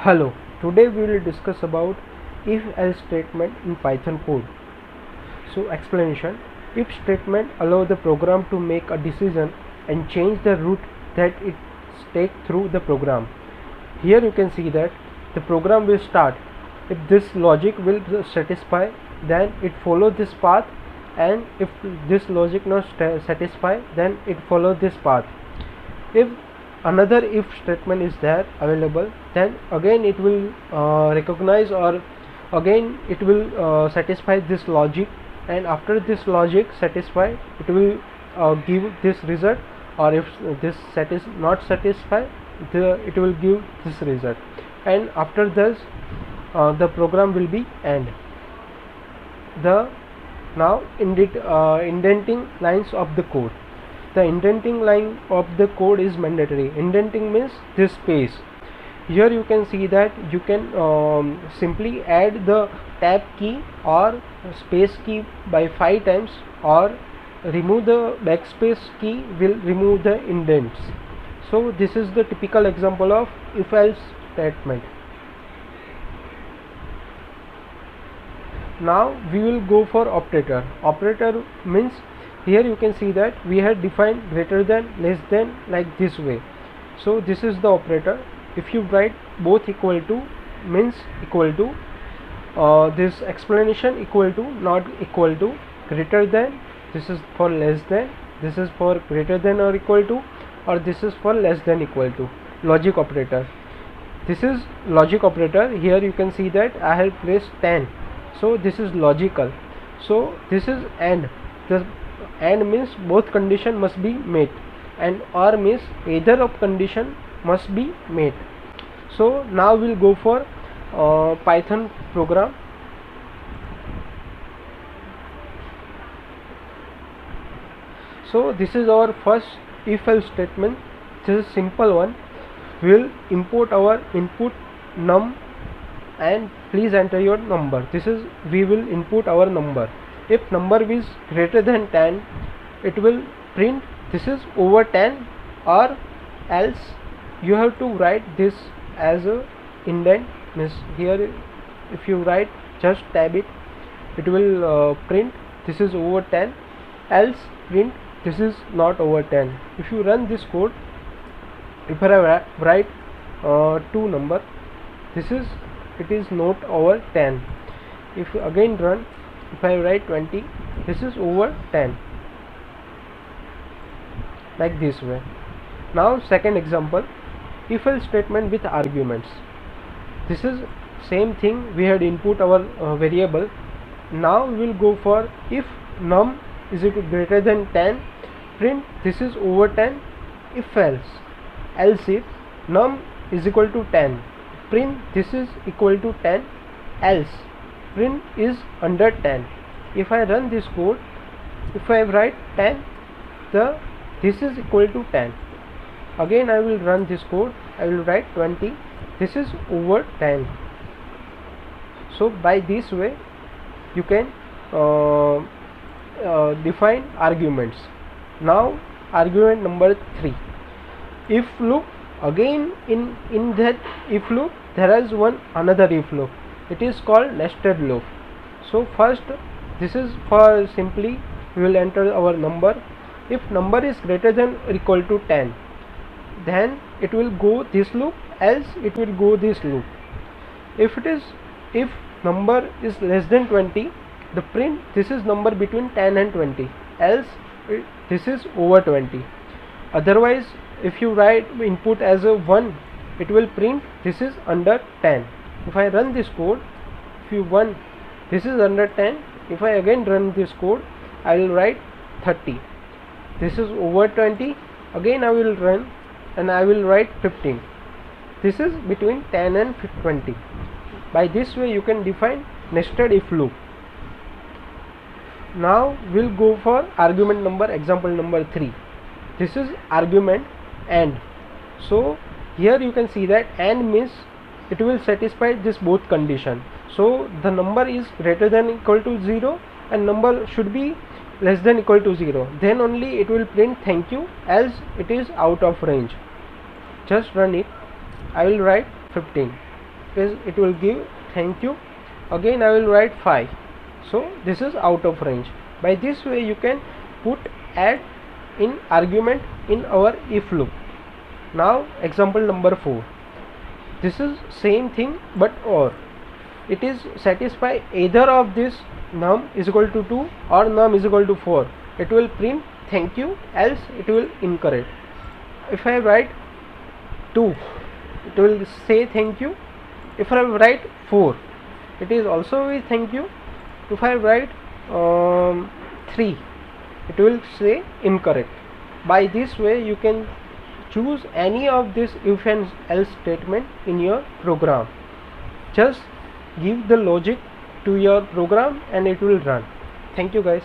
Hello, today we will discuss about if-else statement in Python code. So explanation: if statement allow the program to make a decision and change the route that it takes through the program. Here you can see that the program will start. If this logic will satisfy, then it follow this path, and if this logic not satisfy, then it follow this path. If another if statement is there available, then again it will recognize, or again it will satisfy this logic, and after this logic satisfy, it will give this result, or if this not satisfy, it will give this result, and after this the program will be end. The now indenting lines of the code. The indenting line of the code is mandatory. Indenting means this space. Here you can see that you can simply add the tab key or space key by 5 times, or remove the backspace key will remove the indents. So this is the typical example of if-else statement. Now we will go for operator. Operator means, here you can see that we had defined greater than, less than, like this way. So this is the operator. If you write both equal to means equal to, this explanation equal to, not equal to, greater than, this is for less than, this is for greater than or equal to, or this is for less than equal to. Logic operator. This is logic operator. Here you can see that I have placed 10. So this is logical. So this is AND. The AND means both condition must be met, and OR means either of condition must be met. So now we'll go for Python program. So this is our first if-else statement. This is simple one. We'll import our input num, and please enter your number. This is, we will input our number. If number is greater than 10, it will print this is over 10, or else you have to write this as a indent. Means here if you write, just tab it, it will print this is over 10, else print this is not over 10. If you run this code, if I write 2 number, this is, it is not over 10. If again run, if I write 20, this is over 10, like this way. Now second example, if-else statement with arguments. This is same thing, we had input our variable. Now we will go for if num is equal to greater than 10, print this is over 10. If else if num is equal to 10, print this is equal to 10, else print is under 10. If I run this code, if I write 10, this is equal to 10. Again I will run this code, I will write 20, this is over 10. So by this way you can define arguments. Now argument number 3, if loop. Again in that if loop there is another if loop. It is called nested loop. So first, this is for simply we will enter our number. If number is greater than or equal to 10, then it will go this loop, else it will go this loop. If number is less than 20, the print this is number between 10 and 20, else this is over 20. Otherwise, if you write input as a 1, it will print this is under 10. If I run this code, if you 1, this is under 10. If I again run this code, I will write 30, this is over 20. Again I will run, and I will write 15, this is between 10 and 20. By this way you can define nested if loop. Now we'll go for argument number, example number 3. This is argument AND. So here you can see that AND means it will satisfy this both condition. So the number is greater than equal to 0, and number should be less than equal to 0, then only it will print thank you, else it is out of range. Just run it. I will write 15. it will give thank you. Again I will write 5, so this is out of range. By this way you can put add in argument in our if loop. Now example number 4, this is same thing but or. It is satisfy either of this num is equal to 2 or num is equal to 4. It will print thank you, else it will incorrect. If I write 2, it will say thank you. If I write 4, it is also with thank you. If I write 3, it will say incorrect. By this way you can choose any of this if and else statement in your program. Just give the logic to your program and it will run. Thank you guys.